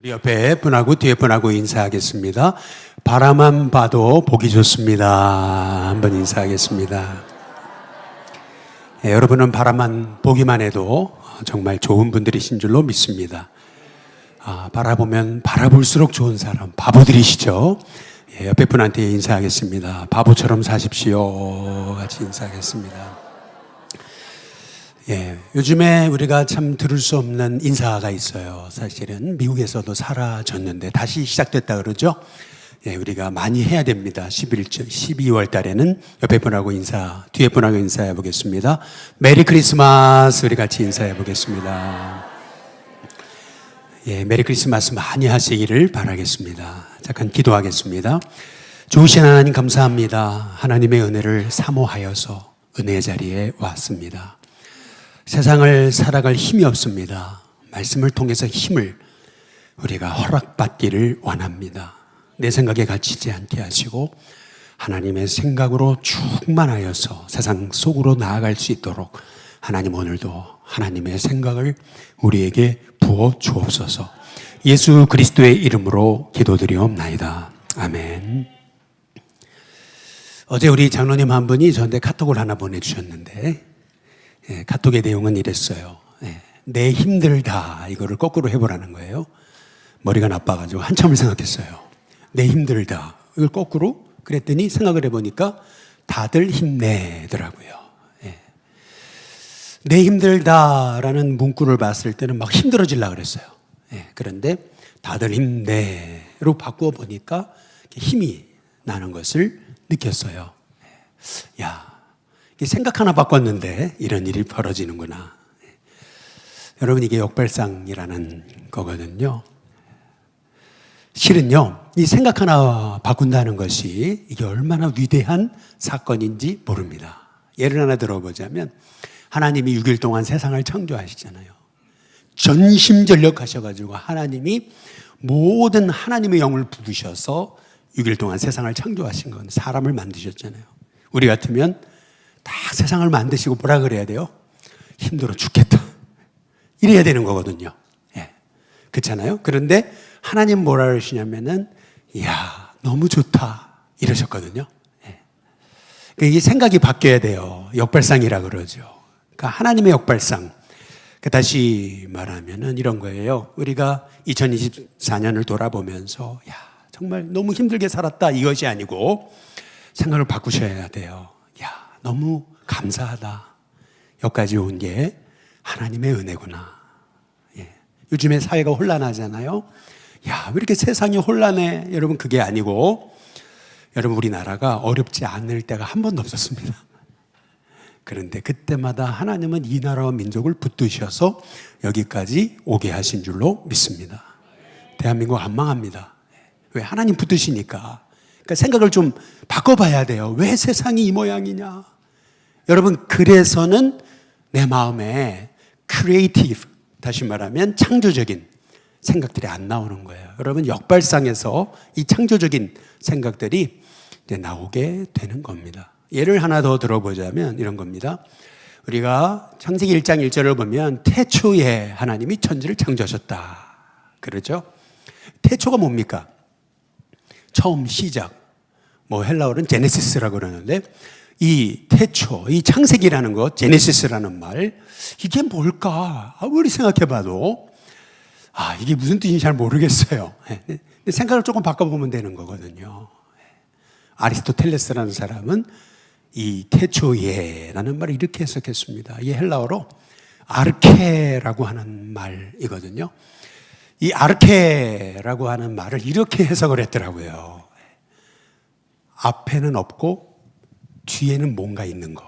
우리 옆에 분하고 뒤에 분하고 인사하겠습니다. 바라만 봐도 보기 좋습니다. 한번 인사하겠습니다. 여러분은 바라만 보기만 해도 정말 좋은 분들이신 줄로 믿습니다. 바라보면 바라볼수록 좋은 사람, 바보들이시죠? 옆에 분한테 인사하겠습니다. 바보처럼 사십시오. 같이 인사하겠습니다. 요즘에 우리가 참 들을 수 없는 인사가 있어요. 사실은 미국에서도 사라졌는데 다시 시작됐다 그러죠. 우리가 많이 해야 됩니다. 12월 달에는 옆에 분하고 뒤에 분하고 인사해 보겠습니다. 메리 크리스마스. 우리 같이 인사해 보겠습니다. 메리 크리스마스 많이 하시기를 바라겠습니다. 잠깐 기도하겠습니다. 좋으신 하나님 감사합니다. 하나님의 은혜를 사모하여서 은혜의 자리에 왔습니다. 세상을 살아갈 힘이 없습니다. 말씀을 통해서 힘을 우리가 허락받기를 원합니다. 내 생각에 갇히지 않게 하시고 하나님의 생각으로 충만하여서 세상 속으로 나아갈 수 있도록 하나님 오늘도 하나님의 생각을 우리에게 부어 주옵소서. 예수 그리스도의 이름으로 기도드리옵나이다. 아멘. 어제 우리 장로님 한 분이 저한테 카톡을 하나 보내주셨는데 카톡의 내용은 이랬어요. 내 힘들다 이거를 거꾸로 해보라는 거예요. 머리가 나빠가지고 한참을 생각했어요. 내 힘들다 이걸 거꾸로 그랬더니 생각을 해보니까 다들 힘내더라고요. 내 힘들다라는 문구를 봤을 때는 막 힘들어지려고 그랬어요. 그런데 다들 힘내로 바꾸어 보니까 힘이 나는 것을 느꼈어요. 생각 하나 바꿨는데 이런 일이 벌어지는구나. 여러분 이게 역발상이라는 거거든요. 실은요, 이 생각 하나 바꾼다는 것이 이게 얼마나 위대한 사건인지 모릅니다. 예를 하나 들어보자면 하나님이 6일 동안 세상을 창조하시잖아요. 전심전력 하셔가지고 하나님이 모든 하나님의 영을 부으셔서 6일 동안 세상을 창조하신 건 사람을 만드셨잖아요. 우리 같으면 다 세상을 만드시고 뭐라 그래야 돼요? 힘들어 죽겠다. 이래야 되는 거거든요. 그렇잖아요. 그런데 하나님 뭐라 그러시냐면은 이야 너무 좋다 이러셨거든요. 이 생각이 바뀌어야 돼요. 역발상이라 그러죠. 그러니까 하나님의 역발상. 다시 말하면은 이런 거예요. 우리가 2024년을 돌아보면서 야 정말 너무 힘들게 살았다 이것이 아니고 생각을 바꾸셔야 돼요. 너무 감사하다. 여기까지 온 게 하나님의 은혜구나. 요즘에 사회가 혼란하잖아요. 왜 이렇게 세상이 혼란해? 여러분 그게 아니고 여러분 우리나라가 어렵지 않을 때가 한 번도 없었습니다. 그런데 그때마다 하나님은 이 나라와 민족을 붙드셔서 여기까지 오게 하신 줄로 믿습니다. 대한민국 안 망합니다. 왜? 하나님 붙드시니까. 그러니까 생각을 좀 바꿔봐야 돼요. 왜 세상이 이 모양이냐? 여러분 그래서는 내 마음에 크리에이티브, 다시 말하면 창조적인 생각들이 안 나오는 거예요. 여러분 역발상에서 이 창조적인 생각들이 이제 나오게 되는 겁니다. 예를 하나 더 들어보자면 이런 겁니다. 우리가 창세기 1장 1절을 보면 태초에 하나님이 천지를 창조하셨다. 그러죠? 태초가 뭡니까? 처음 시작. 헬라어는 제네시스라고 그러는데 이 태초, 이 창세기라는 것, 제네시스라는 말, 이게 뭘까? 아무리 생각해봐도 이게 무슨 뜻인지 잘 모르겠어요. 생각을 조금 바꿔보면 되는 거거든요. 아리스토텔레스라는 사람은 이 태초에라는 말을 이렇게 해석했습니다. 이게 헬라어로 아르케라고 하는 말이거든요. 이 아르케라고 하는 말을 이렇게 해석을 했더라고요. 앞에는 없고 뒤에는 뭔가 있는 거.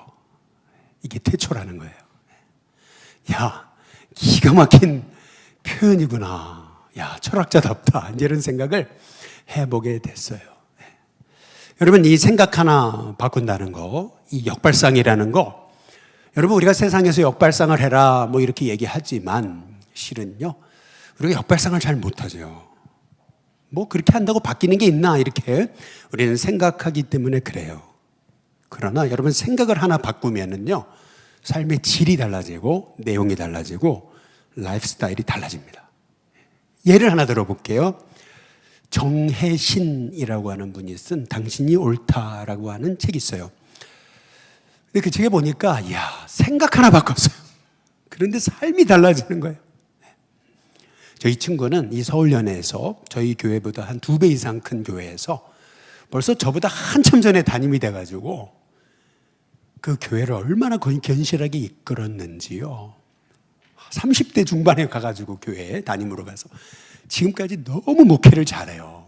이게 태초라는 거예요. 기가 막힌 표현이구나. 철학자답다. 이런 생각을 해보게 됐어요. 여러분 이 생각 하나 바꾼다는 거, 이 역발상이라는 거, 여러분 우리가 세상에서 역발상을 해라 이렇게 얘기하지만 실은요 우리가 역발상을 잘 못하죠. 그렇게 한다고 바뀌는 게 있나 이렇게 우리는 생각하기 때문에 그래요. 그러나 여러분 생각을 하나 바꾸면은요 삶의 질이 달라지고 내용이 달라지고 라이프 스타일이 달라집니다. 예를 하나 들어볼게요. 정혜신이라고 하는 분이 쓴 당신이 옳다라고 하는 책이 있어요. 근데 그 책에 보니까 생각 하나 바꿨어요. 그런데 삶이 달라지는 거예요. 저희 친구는 이 서울연회에서 저희 교회보다 한 2배 이상 큰 교회에서 벌써 저보다 한참 전에 담임이 돼가지고 그 교회를 얼마나 견실하게 이끌었는지요. 30대 중반에 가가지고 교회에 담임으로 가서 지금까지 너무 목회를 잘해요.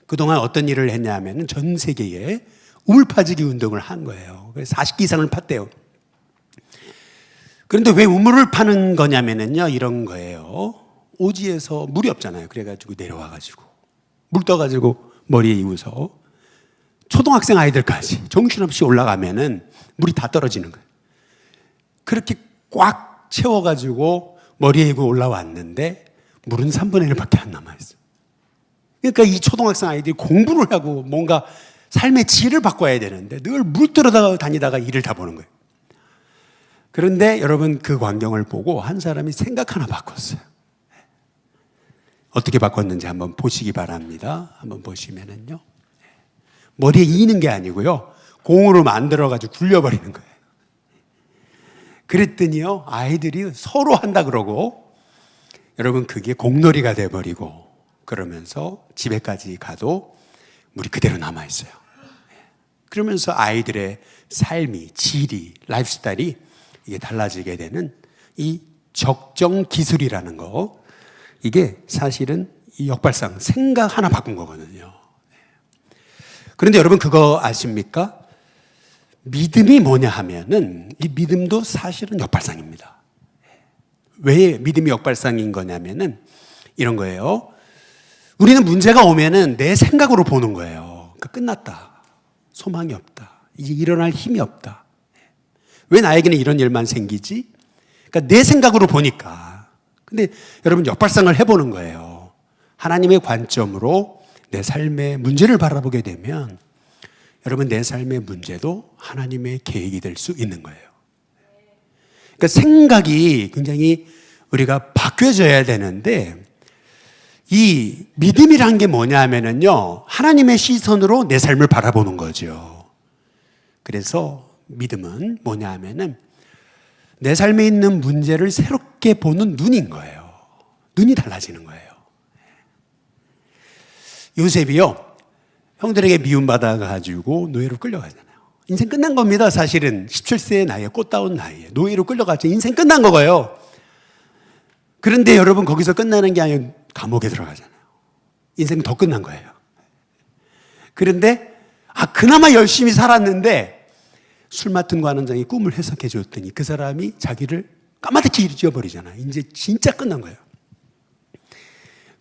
그동안 어떤 일을 했냐면 전 세계에 우물 파지기 운동을 한 거예요. 그래서 40기 이상을 팠대요. 그런데 왜 우물을 파는 거냐면요, 이런 거예요. 오지에서 물이 없잖아요. 그래가지고 내려와가지고 물 떠가지고 머리에 이우서 초등학생 아이들까지 정신없이 올라가면은 물이 다 떨어지는 거예요. 그렇게 꽉 채워가지고 머리에 이고 올라왔는데 물은 3분의 1밖에 안 남아있어요. 그러니까 이 초등학생 아이들이 공부를 하고 뭔가 삶의 질을 바꿔야 되는데 늘 물 들어다가 다니다가 일을 다 보는 거예요. 그런데 여러분 그 광경을 보고 한 사람이 생각 하나 바꿨어요. 어떻게 바꿨는지 한번 보시기 바랍니다. 한번 보시면은요. 머리에 이는 게 아니고요. 공으로 만들어가지고 굴려버리는 거예요. 그랬더니요. 아이들이 서로 한다 그러고 여러분 그게 공놀이가 돼버리고 그러면서 집에까지 가도 물이 그대로 남아있어요. 그러면서 아이들의 삶이, 질이, 라이프 스타일이 이게 달라지게 되는 이 적정 기술이라는 거, 이게 사실은 이 역발상, 생각 하나 바꾼 거거든요. 그런데 여러분 그거 아십니까? 믿음이 뭐냐 하면은 이 믿음도 사실은 역발상입니다. 왜 믿음이 역발상인 거냐면은 이런 거예요. 우리는 문제가 오면은 내 생각으로 보는 거예요. 그러니까 끝났다. 소망이 없다. 이제 일어날 힘이 없다. 왜 나에게는 이런 일만 생기지? 그러니까 내 생각으로 보니까. 근데 여러분 역발상을 해보는 거예요. 하나님의 관점으로 내 삶의 문제를 바라보게 되면 여러분 내 삶의 문제도 하나님의 계획이 될 수 있는 거예요. 그러니까 생각이 굉장히 우리가 바뀌어져야 되는데 이 믿음이란 게 뭐냐 하면은요, 하나님의 시선으로 내 삶을 바라보는 거죠. 그래서 믿음은 뭐냐 하면은 내 삶에 있는 문제를 새롭게 보는 눈인 거예요. 눈이 달라지는 거예요. 요셉이요, 형들에게 미움받아가지고 노예로 끌려가잖아요. 인생 끝난 겁니다. 사실은 17세의 나이에, 꽃다운 나이에 노예로 끌려가죠. 인생 끝난 거예요. 그런데 여러분 거기서 끝나는 게 아니라 감옥에 들어가잖아요. 인생 더 끝난 거예요. 그런데 그나마 열심히 살았는데 술 맡은 관원장이 꿈을 해석해 줬더니 그 사람이 자기를 까마득히 잊어버리잖아요. 이제 진짜 끝난 거예요.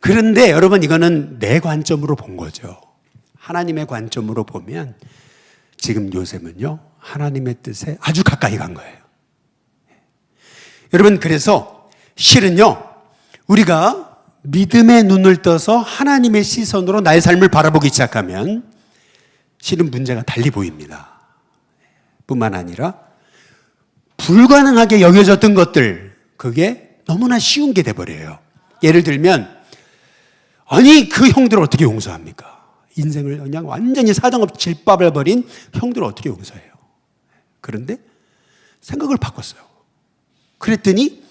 그런데 여러분 이거는 내 관점으로 본 거죠. 하나님의 관점으로 보면 지금 요셉은요, 하나님의 뜻에 아주 가까이 간 거예요. 여러분 그래서 실은요, 우리가 믿음의 눈을 떠서 하나님의 시선으로 나의 삶을 바라보기 시작하면 실은 문제가 달리 보입니다. 뿐만 아니라 불가능하게 여겨졌던 것들, 그게 너무나 쉬운 게 돼버려요. 예를 들면 아니 그 형들을 어떻게 용서합니까? 인생을 그냥 완전히 사정없이 질밥해버린 형들을 어떻게 용서해요? 그런데 생각을 바꿨어요. 그랬더니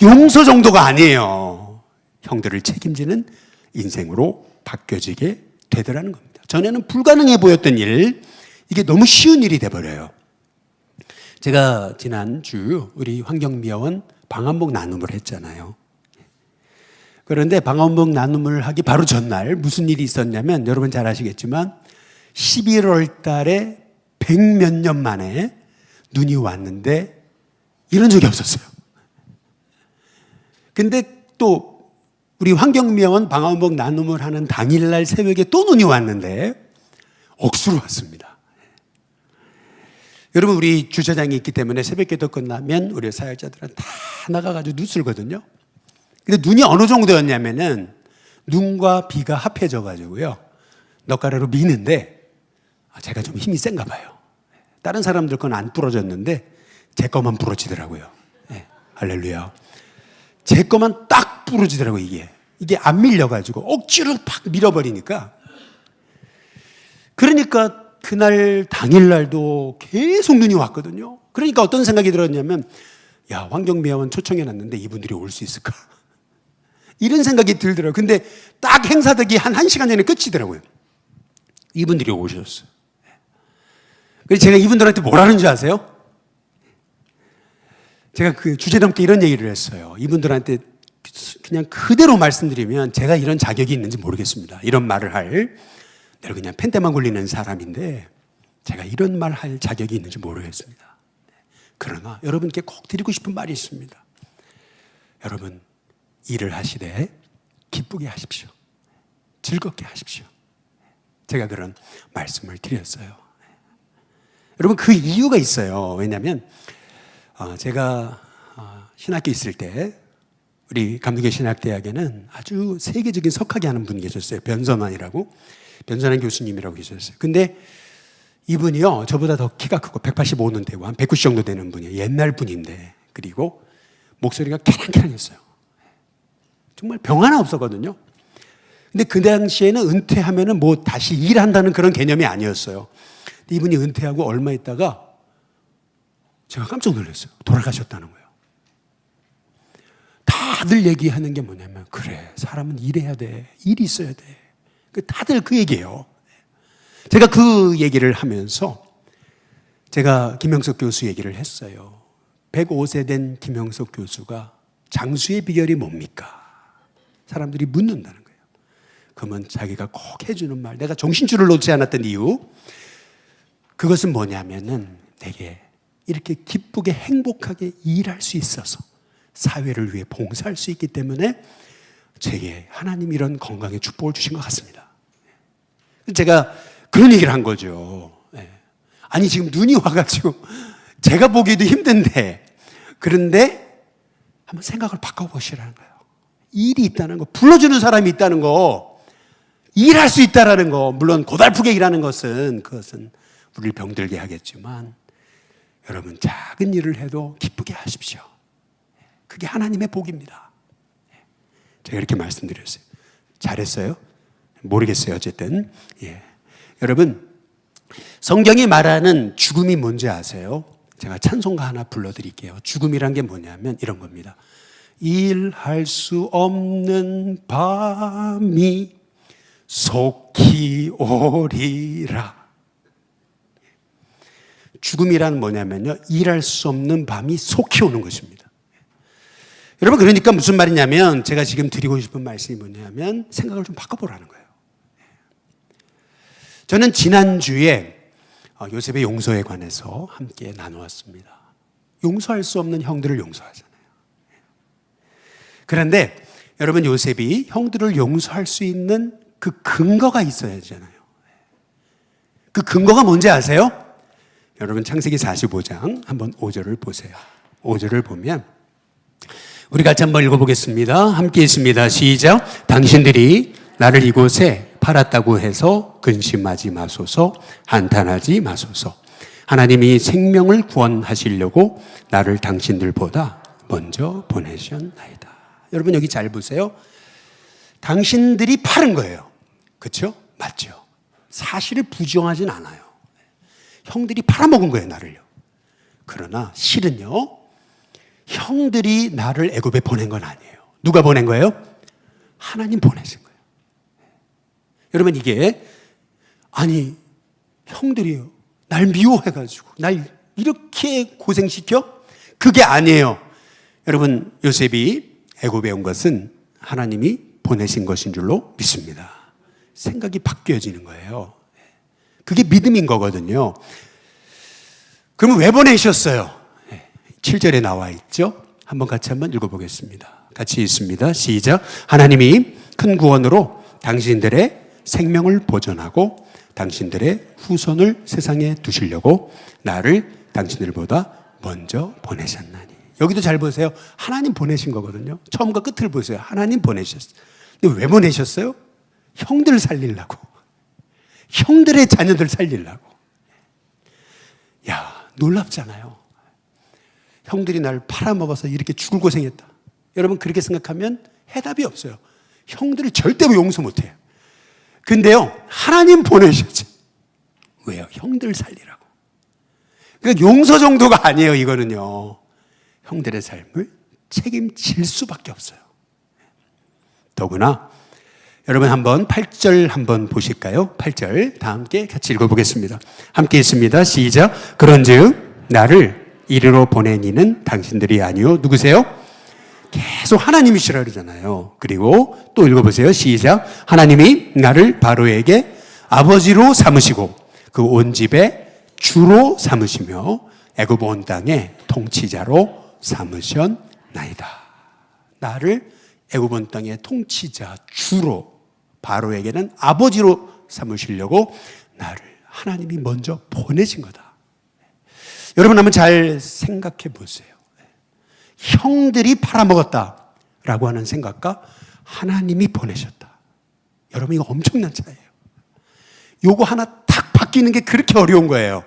용서 정도가 아니에요. 형들을 책임지는 인생으로 바뀌어지게 되더라는 겁니다. 전에는 불가능해 보였던 일, 이게 너무 쉬운 일이 돼버려요. 제가 지난주 우리 환경미화원 방한복 나눔을 했잖아요. 그런데 방한복 나눔을 하기 바로 전날 무슨 일이 있었냐면 여러분 잘 아시겠지만 11월 달에 100몇 년 만에 눈이 왔는데 이런 적이 없었어요. 근데 또 우리 환경미화원 방한복 나눔을 하는 당일날 새벽에 또 눈이 왔는데 억수로 왔습니다. 여러분 우리 주차장이 있기 때문에 새벽기도 끝나면 우리 사역자들은 다 나가가지고 눈 쓸거든요. 근데 눈이 어느 정도였냐면은 눈과 비가 합해져가지고요, 넉가래로 미는데 제가 좀 힘이 센가 봐요. 다른 사람들 건 안 부러졌는데 제 거만 부러지더라고요. 네, 할렐루야. 제 거만 딱 부러지더라고요. 이게 이게 안 밀려가지고 억지로 팍 밀어버리니까, 그러니까 그날 당일날도 계속 눈이 왔거든요. 그러니까 어떤 생각이 들었냐면, 야, 환경미화원 초청해놨는데 이분들이 올 수 있을까? 이런 생각이 들더라고요. 근데 딱 행사되기 한 1시간 전에 끝이더라고요. 이분들이 오셨어요. 그래서 제가 이분들한테 뭐라는 줄 아세요? 제가 그 주제넘게 이런 얘기를 했어요. 이분들한테 그냥 그대로 말씀드리면 제가 이런 자격이 있는지 모르겠습니다. 이런 말을 할, 내가 그냥 펜대만 굴리는 사람인데 제가 이런 말 할 자격이 있는지 모르겠습니다. 그러나 여러분께 꼭 드리고 싶은 말이 있습니다. 여러분, 일을 하시되 기쁘게 하십시오. 즐겁게 하십시오. 제가 그런 말씀을 드렸어요. 여러분, 그 이유가 있어요. 왜냐하면 제가 신학교 있을 때 우리 감독의 신학대학에는 아주 세계적인 석학이 하는 분이 계셨어요. 변선환이라고, 변선환 교수님이라고 계셨어요. 근데 이분이요, 저보다 더 키가 크고 185는 되고 한 190 정도 되는 분이에요. 옛날 분인데, 그리고 목소리가 캐랑캐랑했어요. 정말 병 하나 없었거든요. 근데 그 당시에는 은퇴하면은 뭐 다시 일한다는 그런 개념이 아니었어요. 근데 이분이 은퇴하고 얼마 있다가 제가 깜짝 놀랐어요. 돌아가셨다는 거예요. 다들 얘기하는 게 뭐냐면, 그래, 사람은 일해야 돼. 일이 있어야 돼. 다들 그 얘기예요. 제가 그 얘기를 하면서 제가 김영석 교수 얘기를 했어요. 105세 된 김영석 교수가 장수의 비결이 뭡니까? 사람들이 묻는다는 거예요. 그러면 자기가 꼭 해주는 말, 내가 정신줄을 놓지 않았던 이유, 그것은 뭐냐면은 내게 이렇게 기쁘게 행복하게 일할 수 있어서 사회를 위해 봉사할 수 있기 때문에 제게 하나님 이런 건강의 축복을 주신 것 같습니다. 제가 그런 얘기를 한 거죠. 아니, 지금 눈이 와가지고 제가 보기에도 힘든데, 그런데 한번 생각을 바꿔보시라는 거예요. 일이 있다는 거, 불러주는 사람이 있다는 거, 일할 수 있다는 거, 물론 고달프게 일하는 것은 그것은 우리를 병들게 하겠지만, 여러분, 작은 일을 해도 기쁘게 하십시오. 그게 하나님의 복입니다. 제가 이렇게 말씀드렸어요. 잘했어요? 모르겠어요. 어쨌든. 예. 여러분, 성경이 말하는 죽음이 뭔지 아세요? 제가 찬송가 하나 불러드릴게요. 죽음이란 게 뭐냐면 이런 겁니다. 일할 수 없는 밤이 속히 오리라. 죽음이란 뭐냐면요, 일할 수 없는 밤이 속히 오는 것입니다. 여러분, 그러니까 무슨 말이냐면, 제가 지금 드리고 싶은 말씀이 뭐냐면 생각을 좀 바꿔보라는 거예요. 저는 지난주에 요셉의 용서에 관해서 함께 나누었습니다. 용서할 수 없는 형들을 용서하잖아요. 그런데 여러분, 요셉이 형들을 용서할 수 있는 그 근거가 있어야 하잖아요. 그 근거가 뭔지 아세요? 여러분, 창세기 45장 한번 5절을 보세요. 5절을 보면 우리 같이 한번 읽어보겠습니다. 함께 있습니다. 시작. 당신들이 나를 이곳에 팔았다고 해서 근심하지 마소서, 한탄하지 마소서. 하나님이 생명을 구원하시려고 나를 당신들보다 먼저 보내셨나이다. 여러분, 여기 잘 보세요. 당신들이 팔은 거예요. 그렇죠? 맞죠? 사실을 부정하진 않아요. 형들이 팔아먹은 거예요, 나를요. 그러나 실은요, 형들이 나를 애굽에 보낸 건 아니에요. 누가 보낸 거예요? 하나님 보내신 거예요. 여러분, 이게 아니, 형들이요, 날 미워해가지고 날 이렇게 고생시켜? 그게 아니에요. 여러분, 요셉이 애굽에 온 것은 하나님이 보내신 것인 줄로 믿습니다. 생각이 바뀌어지는 거예요. 그게 믿음인 거거든요. 그러면 왜 보내셨어요? 7절에 나와 있죠. 한번 같이 한번 읽어보겠습니다. 같이 읽습니다. 시작. 하나님이 큰 구원으로 당신들의 생명을 보존하고 당신들의 후손을 세상에 두시려고 나를 당신들보다 먼저 보내셨나니. 여기도 잘 보세요. 하나님 보내신 거거든요. 처음과 끝을 보세요. 하나님 보내셨어요. 근데 왜 보내셨어요? 형들 살리려고. 형들의 자녀들 살리려고. 야, 놀랍잖아요. 형들이 날 팔아먹어서 이렇게 죽을 고생했다. 여러분, 그렇게 생각하면 해답이 없어요. 형들을 절대로 용서 못해요. 근데요, 하나님 보내셨죠. 왜요? 형들 살리라고. 그러니까 용서 정도가 아니에요, 이거는요. 형들의 삶을 책임질 수밖에 없어요. 더구나 여러분 한번 8절 한번 보실까요? 8절 다 함께 같이 읽어보겠습니다. 함께 있습니다. 시작. 그런즉 나를 이리로 보낸 이는 당신들이 아니요 누구세요? 계속 하나님이시라 그러잖아요. 그리고 또 읽어보세요. 시작. 하나님이 나를 바로에게 아버지로 삼으시고 그 온 집에 주로 삼으시며 애굽 온 땅의 통치자로 삼으셨나이다. 나를 애굽 온 땅의 통치자 주로 바로에게는 아버지로 삼으시려고 나를 하나님이 먼저 보내신 거다. 여러분 한번 잘 생각해 보세요. 형들이 팔아먹었다라고 하는 생각과 하나님이 보내셨다. 여러분 이거 엄청난 차이예요. 요거 하나 탁 바뀌는 게 그렇게 어려운 거예요.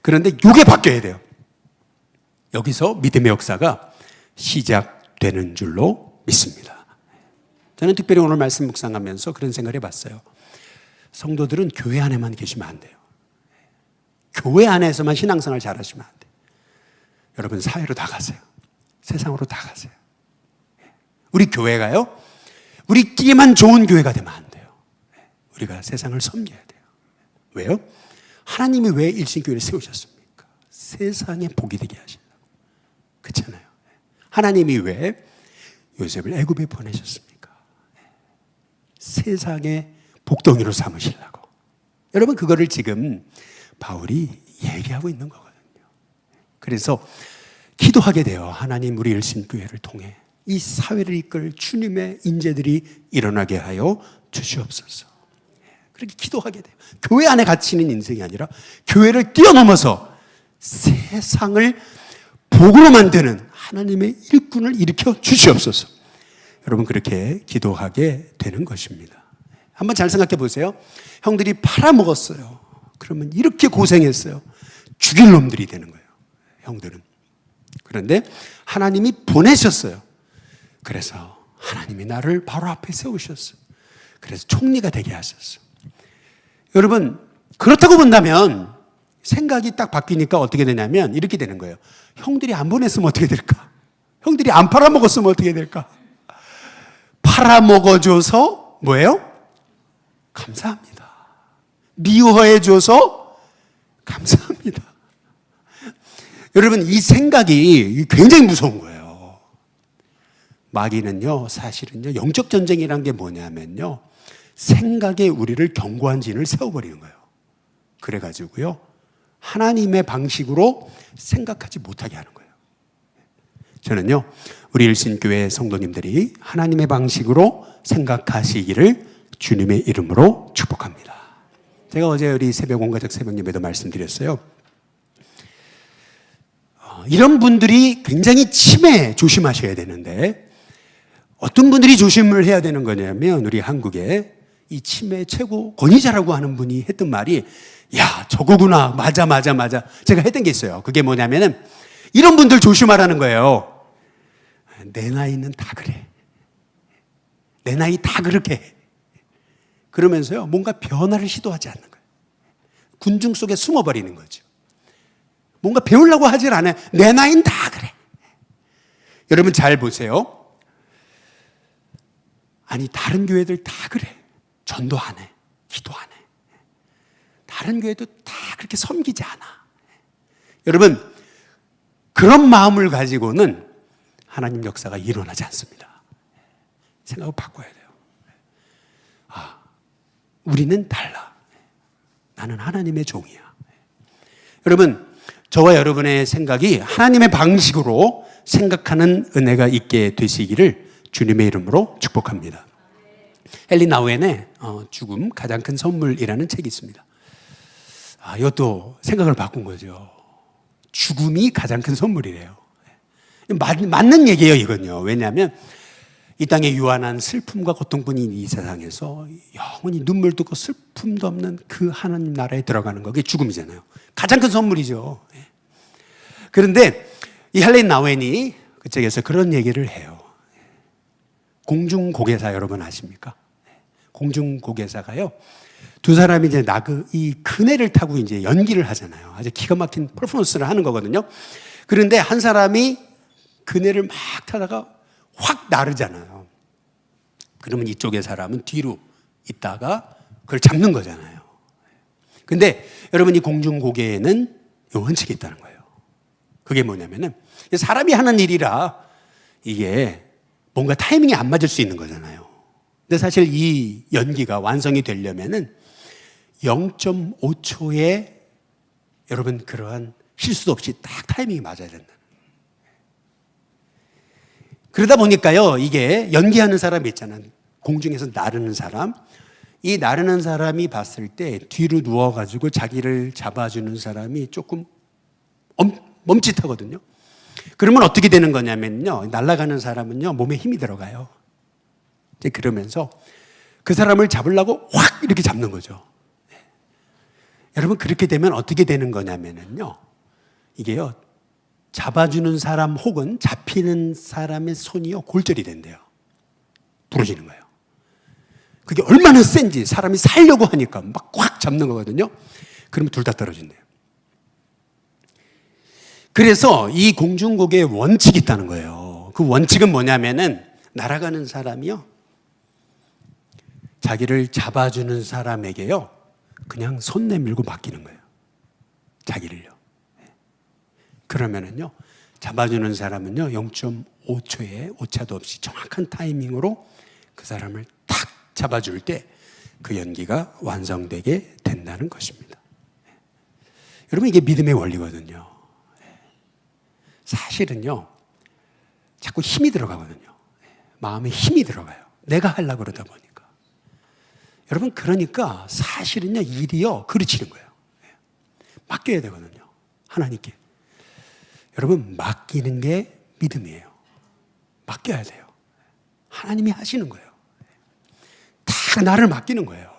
그런데 요게 바뀌어야 돼요. 여기서 믿음의 역사가 시작되는 줄로 믿습니다. 저는 특별히 오늘 말씀 묵상하면서 그런 생각을 해봤어요. 성도들은 교회 안에만 계시면 안 돼요. 교회 안에서만 신앙생활 잘하시면 안 돼요. 여러분 사회로 다 가세요. 세상으로 다 가세요. 우리 교회가요, 우리끼리만 좋은 교회가 되면 안 돼요. 우리가 세상을 섬겨야 돼요. 왜요? 하나님이 왜 일신교회를 세우셨습니까? 세상에 복이 되게 하시려고. 그렇잖아요. 하나님이 왜 요셉을 애굽에 보내셨습니까? 세상의 복덩이로 삼으시려고. 여러분 그거를 지금 바울이 얘기하고 있는 거거든요. 그래서 기도하게 돼요. 하나님 우리 일신교회를 통해 이 사회를 이끌 주님의 인재들이 일어나게 하여 주시옵소서. 그렇게 기도하게 돼요. 교회 안에 갇히는 인생이 아니라 교회를 뛰어넘어서 세상을 복으로 만드는 하나님의 일꾼을 일으켜 주시옵소서. 여러분 그렇게 기도하게 되는 것입니다. 한번 잘 생각해 보세요. 형들이 팔아먹었어요. 그러면 이렇게 고생했어요. 죽일 놈들이 되는 거예요. 형들은. 그런데 하나님이 보내셨어요. 그래서 하나님이 나를 바로 앞에 세우셨어요. 그래서 총리가 되게 하셨어요. 여러분 그렇다고 본다면 생각이 딱 바뀌니까 어떻게 되냐면 이렇게 되는 거예요. 형들이 안 보냈으면 어떻게 될까? 형들이 안 팔아먹었으면 어떻게 될까? 팔아먹어줘서 뭐예요? 감사합니다. 미워해줘서 감사합니다. 여러분 이 생각이 굉장히 무서운 거예요. 마귀는요 사실은요 영적 전쟁이란 게 뭐냐면요 생각에 우리를 견고한 진을 세워버리는 거예요. 그래가지고요 하나님의 방식으로 생각하지 못하게 하는 거예요. 저는요 우리 일신교회 성도님들이 하나님의 방식으로 생각하시기를 주님의 이름으로 축복합니다. 제가 어제 우리 새벽 온가족 새벽 예배도 말씀드렸어요. 이런 분들이 굉장히 치매 조심하셔야 되는데 어떤 분들이 조심을 해야 되는 거냐면 우리 한국에 이 치매 최고 권위자라고 하는 분이 했던 말이 야 저거구나 맞아 제가 했던 게 있어요. 그게 뭐냐면은 이런 분들 조심하라는 거예요. 내 나이는 다 그래. 내 나이 다 그렇게 해. 그러면서요 뭔가 변화를 시도하지 않는 거예요. 군중 속에 숨어버리는 거죠. 뭔가 배우려고 하질 않아요. 내 나이는 다 그래. 여러분 잘 보세요. 아니 다른 교회들 다 그래. 전도 안 해. 기도 안 해. 다른 교회도 다 그렇게 섬기지 않아. 여러분 그런 마음을 가지고는 하나님 역사가 일어나지 않습니다. 생각을 바꿔야 돼요. 아, 우리는 달라. 나는 하나님의 종이야. 여러분 저와 여러분의 생각이 하나님의 방식으로 생각하는 은혜가 있게 되시기를 주님의 이름으로 축복합니다. 헨리 나우엔의 죽음 가장 큰 선물이라는 책이 있습니다. 이것도 생각을 바꾼 거죠. 죽음이 가장 큰 선물이래요. 맞는 얘기예요 이건요. 왜냐하면 이 땅에 유한한 슬픔과 고통뿐인 이 세상에서 영원히 눈물 듣고 슬픔도 없는 그 하나님 나라에 들어가는 거 그게 죽음이잖아요. 가장 큰 선물이죠. 그런데 이 헨리 나우엔이 그 책에서 그런 얘기를 해요. 공중고개사 여러분 아십니까? 공중고개사가요, 두 사람이 이제 이 그네를 타고 이제 연기를 하잖아요. 아주 기가 막힌 퍼포먼스를 하는 거거든요. 그런데 한 사람이 그네를 막 타다가 확 나르잖아요. 그러면 이쪽의 사람은 뒤로 있다가 그걸 잡는 거잖아요. 근데 여러분, 이 공중고개에는 이 원칙이 있다는 거예요. 그게 뭐냐면은 사람이 하는 일이라 이게 뭔가 타이밍이 안 맞을 수 있는 거잖아요. 근데 사실 이 연기가 완성이 되려면은 0.5초에 여러분 그러한 실수도 없이 딱 타이밍이 맞아야 된다. 그러다 보니까요, 이게 연기하는 사람이 있잖아요. 공중에서 나르는 사람. 이 나르는 사람이 봤을 때 뒤로 누워가지고 자기를 잡아주는 사람이 조금 멈칫하거든요. 그러면 어떻게 되는 거냐면요, 날아가는 사람은요, 몸에 힘이 들어가요. 이제 그러면서 그 사람을 잡으려고 확 이렇게 잡는 거죠. 여러분, 그렇게 되면 어떻게 되는 거냐면요, 이게요, 잡아주는 사람 혹은 잡히는 사람의 손이요, 골절이 된대요. 부러지는 거예요. 그게 얼마나 센지 사람이 살려고 하니까 막 꽉 잡는 거거든요. 그러면 둘 다 떨어진대요. 그래서 이 공중고개에 원칙이 있다는 거예요. 그 원칙은 뭐냐면은 날아가는 사람이요, 자기를 잡아주는 사람에게요, 그냥 손 내밀고 맡기는 거예요. 자기를요. 그러면은요, 잡아주는 사람은요, 0.5초에 오차도 없이 정확한 타이밍으로 그 사람을 탁 잡아줄 때 그 연기가 완성되게 된다는 것입니다. 여러분, 이게 믿음의 원리거든요. 사실은요, 자꾸 힘이 들어가거든요. 마음에 힘이 들어가요. 내가 하려고 그러다 보니까. 여러분, 그러니까 사실은요, 일이요, 그르치는 거예요. 맡겨야 되거든요. 하나님께. 여러분, 맡기는 게 믿음이에요. 맡겨야 돼요. 하나님이 하시는 거예요. 다 나를 맡기는 거예요.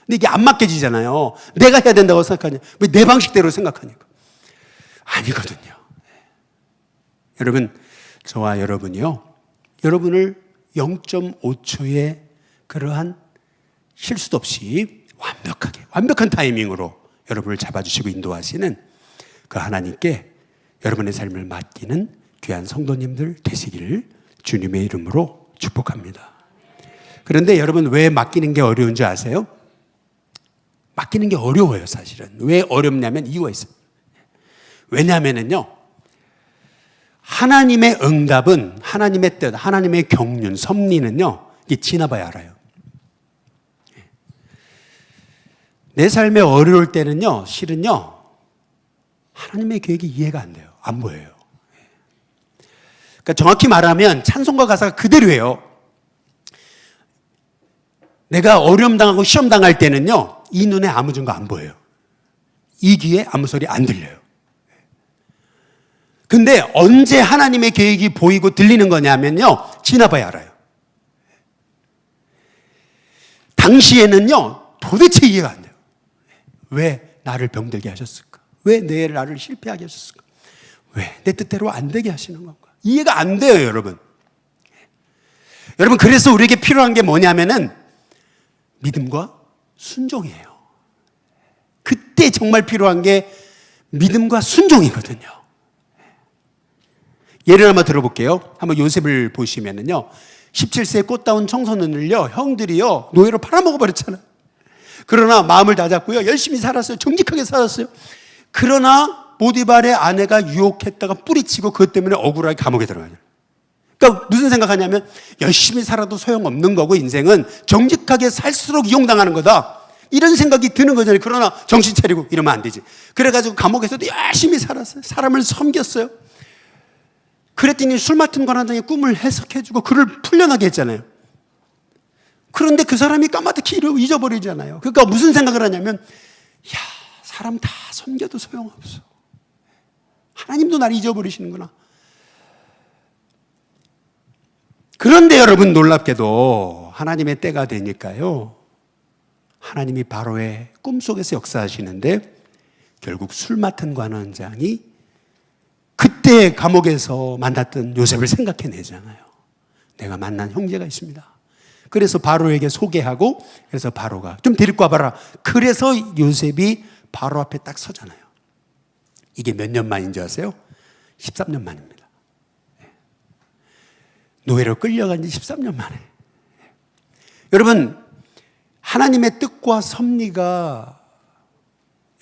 근데 이게 안 맡겨지잖아요. 내가 해야 된다고 생각하냐? 왜 내 방식대로 생각하니까? 아니거든요. 여러분, 저와 여러분이요, 여러분을 0.5초의 그러한 실수도 없이 완벽한 타이밍으로 여러분을 잡아주시고 인도하시는 그 하나님께 여러분의 삶을 맡기는 귀한 성도님들 되시기를 주님의 이름으로 축복합니다. 그런데 여러분, 왜 맡기는 게 어려운 줄 아세요? 맡기는 게 어려워요, 사실은. 왜 어렵냐면 이유가 있어요. 왜냐하면요, 하나님의 응답은, 하나님의 뜻, 하나님의 경륜, 섭리는요, 이게 지나봐야 알아요. 내 삶에 어려울 때는요, 실은요, 하나님의 계획이 이해가 안 돼요. 안 보여요. 그러니까 정확히 말하면 찬송가 가사가 그대로예요. 내가 어려움 당하고 시험 당할 때는요, 이 눈에 아무 증거 안 보여요. 이 귀에 아무 소리 안 들려요. 근데 언제 하나님의 계획이 보이고 들리는 거냐면요, 지나봐야 알아요. 당시에는요, 도대체 이해가 안 돼요. 왜 나를 병들게 하셨을까? 왜 나를 실패하게 하셨을까? 왜 내 뜻대로 안 되게 하시는 건가? 이해가 안 돼요, 여러분. 여러분, 그래서 우리에게 필요한 게 뭐냐면은 믿음과 순종이에요. 그때 정말 필요한 게 믿음과 순종이거든요. 예를 한번 들어볼게요. 한번 요셉을 보시면은요, 17세 꽃다운 청소년을요, 형들이요, 노예로 팔아먹어버렸잖아요. 그러나 마음을 다잡고요, 열심히 살았어요. 정직하게 살았어요. 그러나 보디발의 아내가 유혹했다가 뿌리치고 그것 때문에 억울하게 감옥에 들어가요. 그러니까 무슨 생각하냐면 열심히 살아도 소용없는 거고 인생은 정직하게 살수록 이용당하는 거다. 이런 생각이 드는 거잖아요. 그러나 정신 차리고 이러면 안 되지. 그래가지고 감옥에서도 열심히 살았어요. 사람을 섬겼어요. 그랬더니 술 맡은 관원장의 꿈을 해석해주고 그를 풀려나게 했잖아요. 그런데 그 사람이 까마득히 잊어버리잖아요. 그러니까 무슨 생각을 하냐면, 야, 사람 다 섬겨도 소용없어. 하나님도 날 잊어버리시는구나. 그런데 여러분, 놀랍게도 하나님의 때가 되니까요, 하나님이 바로의 꿈속에서 역사하시는데 결국 술 맡은 관원장이 그때 감옥에서 만났던 요셉을 생각해내잖아요. 내가 만난 형제가 있습니다. 그래서 바로에게 소개하고, 그래서 바로가 좀 데리고 와봐라. 그래서 요셉이 바로 앞에 딱 서잖아요. 이게 몇 년 만인지 아세요? 13년 만입니다. 노예로 끌려간 지 13년 만에. 여러분, 하나님의 뜻과 섭리가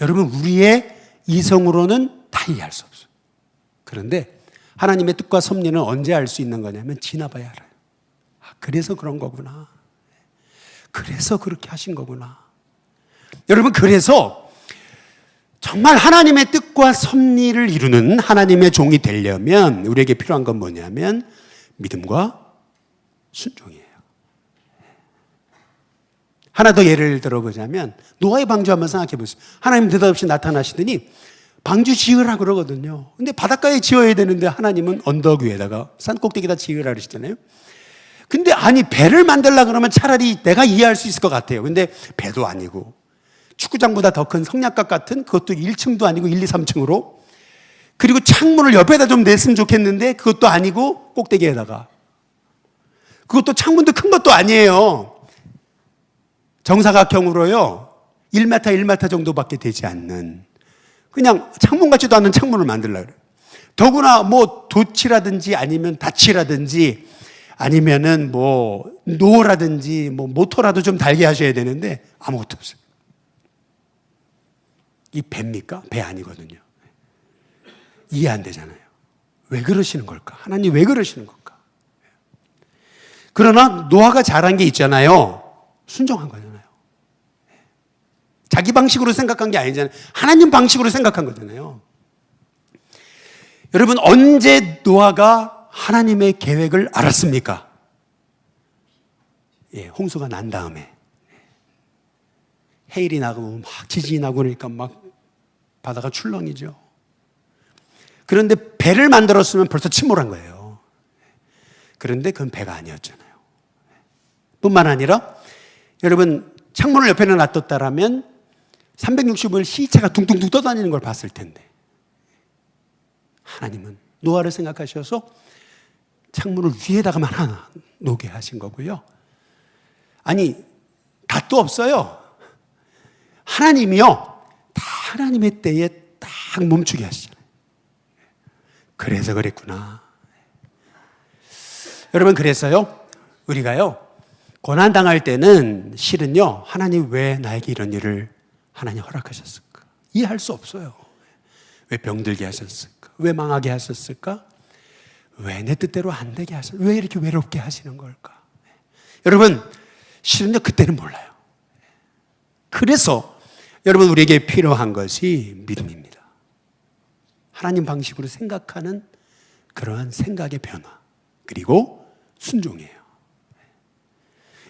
여러분 우리의 이성으로는 다 이해할 수 없어요. 그런데 하나님의 뜻과 섭리는 언제 알 수 있는 거냐면 지나봐야 알아요. 그래서 그런 거구나. 그래서 그렇게 하신 거구나. 여러분, 그래서 정말 하나님의 뜻과 섭리를 이루는 하나님의 종이 되려면 우리에게 필요한 건 뭐냐면 믿음과 순종이에요. 하나 더 예를 들어보자면 노아의 방주 한번 생각해 보세요. 하나님 느닷없이 나타나시더니 방주 지으라 그러거든요. 근데 바닷가에 지어야 되는데 하나님은 언덕 위에다가 산 꼭대기에다 지으라 그러시잖아요. 근데 아니 배를 만들려고 그러면 차라리 내가 이해할 수 있을 것 같아요. 근데 배도 아니고 축구장보다 더 큰 성냥갑 같은 그것도 1층도 아니고 1, 2, 3층으로, 그리고 창문을 옆에다 좀 냈으면 좋겠는데 그것도 아니고 꼭대기에다가, 그것도 창문도 큰 것도 아니에요. 정사각형으로요 1m, 1m 정도밖에 되지 않는 그냥 창문 같지도 않은 창문을 만들려고 그래요. 더구나 뭐 돛이라든지 아니면 닷이라든지 아니면은 뭐 노라든지 뭐 모터라도 좀 달게 하셔야 되는데 아무것도 없어요. 이 배입니까? 배 아니거든요. 이해 안 되잖아요. 왜 그러시는 걸까? 하나님 왜 그러시는 걸까? 그러나 노아가 잘한 게 있잖아요. 순종한 거잖아요. 자기 방식으로 생각한 게 아니잖아요. 하나님 방식으로 생각한 거잖아요. 여러분, 언제 노아가 하나님의 계획을 알았습니까? 홍수가 난 다음에. 해일이 나고 막 지진이 나고 그러니까 막 바다가 출렁이죠. 그런데 배를 만들었으면 벌써 침몰한 거예요. 그런데 그건 배가 아니었잖아요. 뿐만 아니라 여러분, 창문을 옆에는 놔뒀다라면 365일 시체가 둥둥둥 떠다니는 걸 봤을 텐데 하나님은 노아를 생각하셔서 창문을 위에다가만 하나 놓게 하신 거고요. 아니, 닷도 없어요. 하나님이요, 다 하나님의 때에 딱 멈추게 하시잖아요. 그래서 그랬구나. 여러분, 그래서요 우리가요 고난당할 때는 실은요 하나님 왜 나에게 이런 일을 하나님 허락하셨을까? 이해할 수 없어요. 왜 병들게 하셨을까? 왜 망하게 하셨을까? 왜 내 뜻대로 안 되게 하셨을까? 왜 이렇게 외롭게 하시는 걸까? 여러분, 실은요 그때는 몰라요. 그래서 여러분, 우리에게 필요한 것이 믿음입니다. 하나님 방식으로 생각하는 그러한 생각의 변화, 그리고 순종이에요.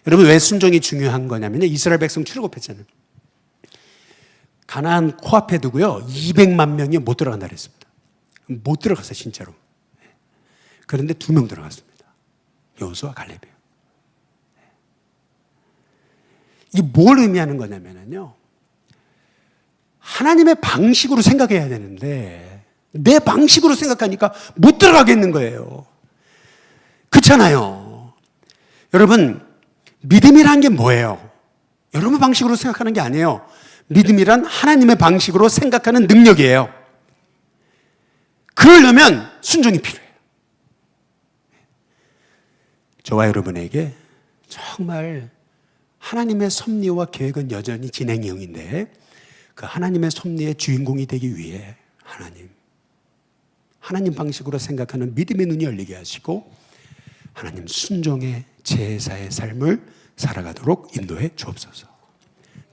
여러분, 왜 순종이 중요한 거냐면요, 이스라엘 백성 출애굽했잖아요. 가나안 코앞에 두고요 200만 명이 못 들어간다 그랬습니다. 못 들어갔어요 진짜로. 그런데 2명 들어갔습니다. 여호수아 갈렙이에요. 이게 뭘 의미하는 거냐면요, 하나님의 방식으로 생각해야 되는데 내 방식으로 생각하니까 못 들어가겠는 거예요. 그렇잖아요. 여러분, 믿음이란 게 뭐예요? 여러분 방식으로 생각하는 게 아니에요. 믿음이란 하나님의 방식으로 생각하는 능력이에요. 그러려면 순종이 필요해요. 저와 여러분에게 정말 하나님의 섭리와 계획은 여전히 진행형인데 그 하나님의 섭리의 주인공이 되기 위해 하나님 방식으로 생각하는 믿음의 눈이 열리게 하시고 하나님 순종의 제사의 삶을 살아가도록 인도해 주옵소서.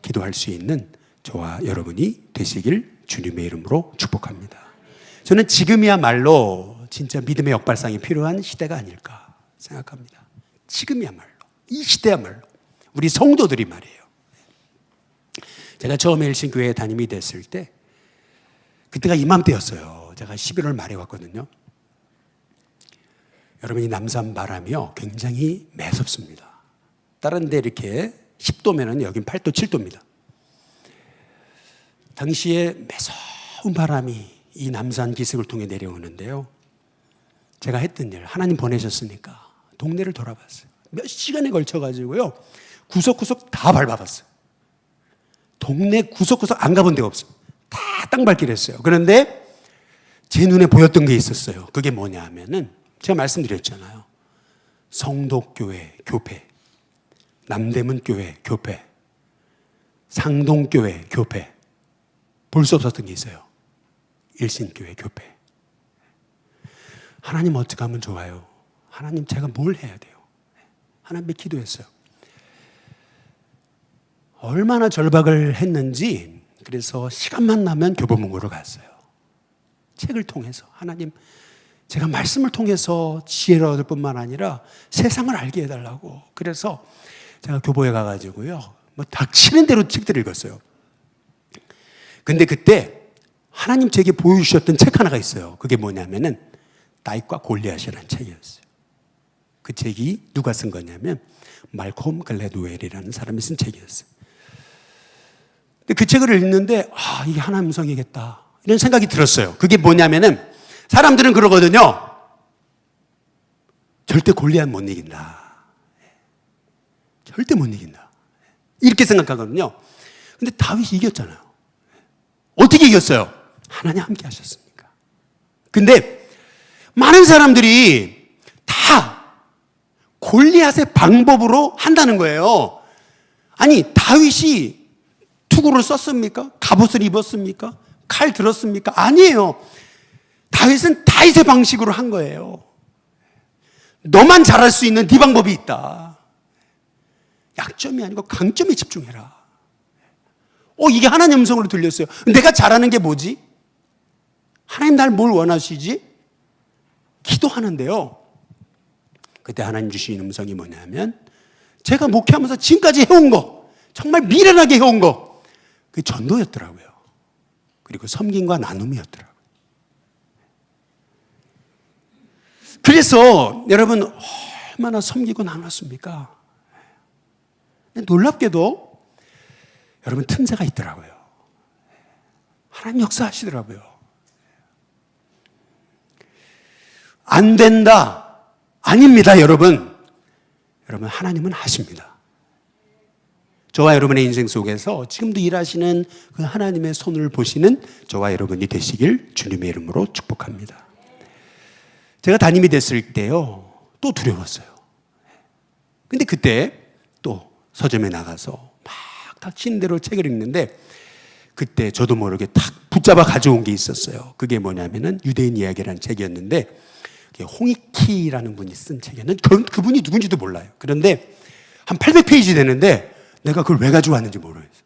기도할 수 있는 저와 여러분이 되시길 주님의 이름으로 축복합니다. 저는 지금이야말로 진짜 믿음의 역발상이 필요한 시대가 아닐까 생각합니다. 지금이야말로, 이 시대야말로 우리 성도들이 말이에요. 제가 처음에 일신교회에 담임이 됐을 때 그때가 이맘때였어요. 제가 11월 말에 왔거든요. 여러분, 이 남산 바람이요 굉장히 매섭습니다. 다른 데 이렇게 10도면은 여긴 8도, 7도입니다. 당시에 매서운 바람이 이 남산 기슭을 통해 내려오는데요. 제가 했던 일, 하나님 보내셨으니까 동네를 돌아봤어요. 몇 시간에 걸쳐가지고요. 구석구석 다 밟아봤어요. 동네 구석구석 안 가본 데가 없어요. 다 땅밟기를 했어요. 그런데 제 눈에 보였던 게 있었어요. 그게 뭐냐 하면은 제가 말씀드렸잖아요. 성덕교회 교패, 남대문 교회 교패, 상동교회 교패, 볼 수 없었던 게 있어요. 일신교회 교패. 하나님 어떻게 하면 좋아요? 하나님 제가 뭘 해야 돼요? 하나님께 기도했어요. 얼마나 절박을 했는지 그래서 시간만 나면 교보문고로 갔어요. 책을 통해서 하나님 제가 말씀을 통해서 지혜를 얻을 뿐만 아니라 세상을 알게 해달라고. 그래서 제가 교보에 가가지고요 뭐 닥치는 대로 책들을 읽었어요. 근데 그때 하나님 제게 보여주셨던 책 하나가 있어요. 그게 뭐냐면은 다윗과 골리앗이라는 책이었어요. 그 책이 누가 쓴 거냐면 말콤 글래드웰이라는 사람이 쓴 책이었어요. 그 책을 읽는데 이게 하나님 음성이겠다 이런 생각이 들었어요. 그게 뭐냐면은 사람들은 그러거든요. 절대 골리앗 못 이긴다. 절대 못 이긴다. 이렇게 생각하거든요. 근데 다윗이 이겼잖아요. 어떻게 이겼어요? 하나님 함께 하셨으니까. 근데 많은 사람들이 다 골리앗의 방법으로 한다는 거예요. 아니 다윗이 투구를 썼습니까? 갑옷을 입었습니까? 칼 들었습니까? 아니에요. 다윗은 다윗의 방식으로 한 거예요. 너만 잘할 수 있는 네 방법이 있다. 약점이 아니고 강점에 집중해라. 이게 하나님 음성으로 들렸어요. 내가 잘하는 게 뭐지? 하나님 날 뭘 원하시지? 기도하는데요. 그때 하나님 주신 음성이 뭐냐면 제가 목회하면서 지금까지 해온 거, 정말 미련하게 해온 거, 그게 전도였더라고요. 그리고 섬김과 나눔이었더라고요. 그래서 여러분 얼마나 섬기고 나눴습니까? 놀랍게도 여러분 틈새가 있더라고요. 하나님 역사하시더라고요. 안 된다. 아닙니다, 여러분. 여러분 하나님은 하십니다. 저와 여러분의 인생 속에서 지금도 일하시는 그 하나님의 손을 보시는 저와 여러분이 되시길 주님의 이름으로 축복합니다. 제가 담임이 됐을 때요, 또 두려웠어요. 근데 그때 또 서점에 나가서 막 닥치는 대로 책을 읽는데 그때 저도 모르게 탁 붙잡아 가져온 게 있었어요. 그게 뭐냐면은 유대인 이야기라는 책이었는데 홍익희라는 분이 쓴 책이었는데 그분이 누군지도 몰라요. 그런데 한 800페이지 되는데 내가 그걸 왜 가져왔는지 모르겠어요.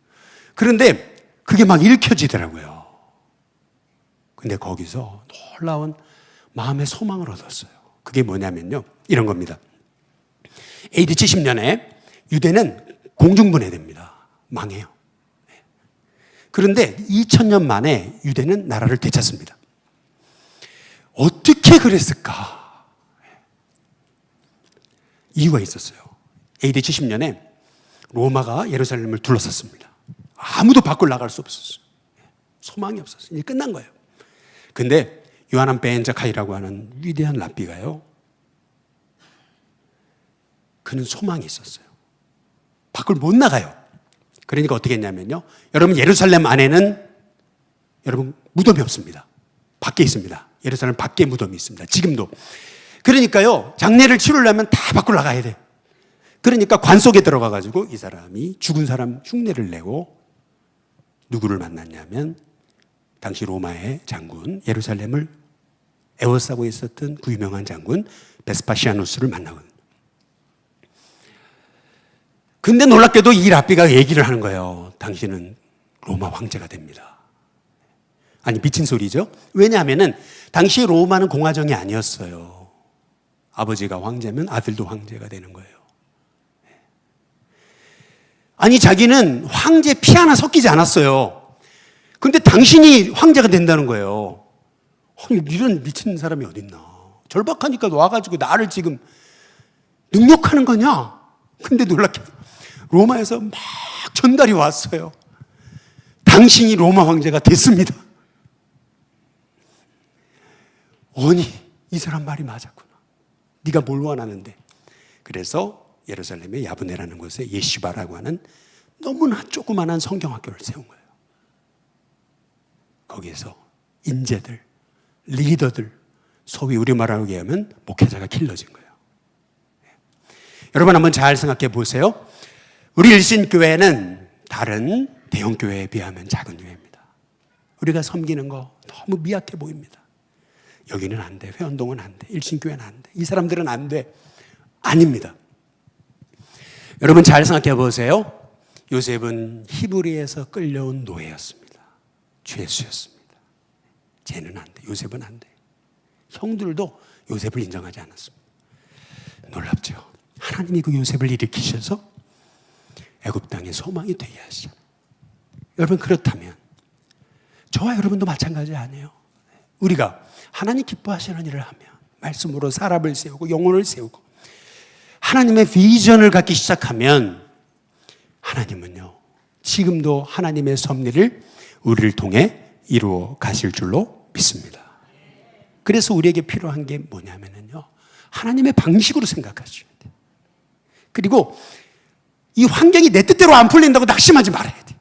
그런데 그게 막 읽혀지더라고요. 근데 거기서 놀라운 마음의 소망을 얻었어요. 그게 뭐냐면요, 이런 겁니다. AD 70년에 유대는 공중분해됩니다. 망해요. 그런데 2000년 만에 유대는 나라를 되찾습니다. 어떻게 그랬을까? 이유가 있었어요. AD 70년에 로마가 예루살렘을 둘러쌌습니다. 아무도 밖을 나갈 수 없었어요. 소망이 없었어요. 이제 끝난 거예요. 근데 요하난 벤자카이라고 하는 위대한 랍비가요, 그는 소망이 있었어요. 밖을 못 나가요. 그러니까 어떻게 했냐면요, 여러분 예루살렘 안에는 여러분 무덤이 없습니다. 밖에 있습니다. 예루살렘 밖에 무덤이 있습니다. 지금도. 그러니까요, 장례를 치르려면 다 밖으로 나가야 돼요. 그러니까 관 속에 들어가가지고 이 사람이 죽은 사람 흉내를 내고 누구를 만났냐면 당시 로마의 장군, 예루살렘을 에워싸고 있었던 그 유명한 장군 베스파시아누스를 만나거든요. 근데 놀랍게도 이 랍비가 얘기를 하는 거예요. 당신은 로마 황제가 됩니다. 아니 미친 소리죠. 왜냐하면은 당시 로마는 공화정이 아니었어요. 아버지가 황제면 아들도 황제가 되는 거예요. 아니 자기는 황제 피 하나 섞이지 않았어요. 근데 당신이 황제가 된다는 거예요. 아니 이런 미친 사람이 어딨나. 절박하니까 와가지고 나를 지금 능욕하는 거냐. 근데 놀랍게도 로마에서 막 전달이 왔어요. 당신이 로마 황제가 됐습니다. 아니 이 사람 말이 맞았구나. 네가 뭘 원하는데. 그래서 예루살렘의 야브네라는 곳에 예시바라고 하는 너무나 조그만한 성경학교를 세운 거예요. 거기에서 인재들, 리더들, 소위 우리말로 얘기하면 목회자가 길러진 거예요. 여러분 한번 잘 생각해 보세요. 우리 일신교회는 다른 대형교회에 비하면 작은 교회입니다. 우리가 섬기는 거 너무 미약해 보입니다. 여기는 안 돼. 회원동은 안 돼. 일신교회는 안 돼. 이 사람들은 안 돼. 아닙니다. 여러분 잘 생각해 보세요. 요셉은 히브리에서 끌려온 노예였습니다. 죄수였습니다. 쟤는 안 돼. 요셉은 안 돼. 형들도 요셉을 인정하지 않았습니다. 놀랍죠. 하나님이 그 요셉을 일으키셔서 애굽 땅의 소망이 되게 하시잖아요. 여러분 그렇다면 저와 여러분도 마찬가지 아니에요? 우리가 하나님 기뻐하시는 일을 하면 말씀으로 사람을 세우고 영혼을 세우고 하나님의 비전을 갖기 시작하면 하나님은요 지금도 하나님의 섭리를 우리를 통해 이루어 가실 줄로 믿습니다. 그래서 우리에게 필요한 게 뭐냐면요 하나님의 방식으로 생각하셔야 돼요. 그리고 이 환경이 내 뜻대로 안 풀린다고 낙심하지 말아야 돼요.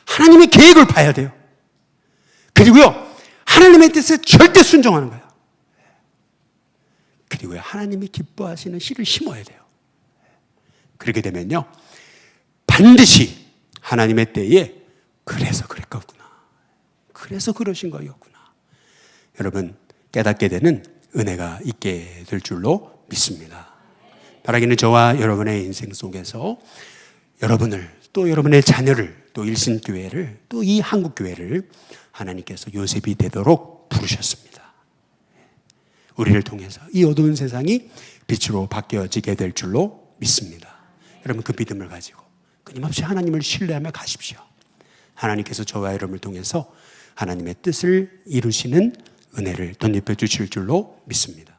하나님의 계획을 봐야 돼요. 그리고요 하나님의 뜻에 절대 순종하는 거예요. 그리고요 하나님이 기뻐하시는 씨를 심어야 돼요. 그렇게 되면요 반드시 하나님의 때에 그래서 그랬겠구나, 그래서 그러신 거였구나, 여러분 깨닫게 되는 은혜가 있게 될 줄로 믿습니다. 바라기는 저와 여러분의 인생 속에서 여러분을 또 여러분의 자녀를 또 일신교회를 또 이 한국교회를 하나님께서 요셉이 되도록 부르셨습니다. 우리를 통해서 이 어두운 세상이 빛으로 바뀌어지게 될 줄로 믿습니다. 여러분 그 믿음을 가지고 끊임없이 하나님을 신뢰하며 가십시오. 하나님께서 저와 여러분을 통해서 하나님의 뜻을 이루시는 은혜를 덧입혀 주실 줄로 믿습니다.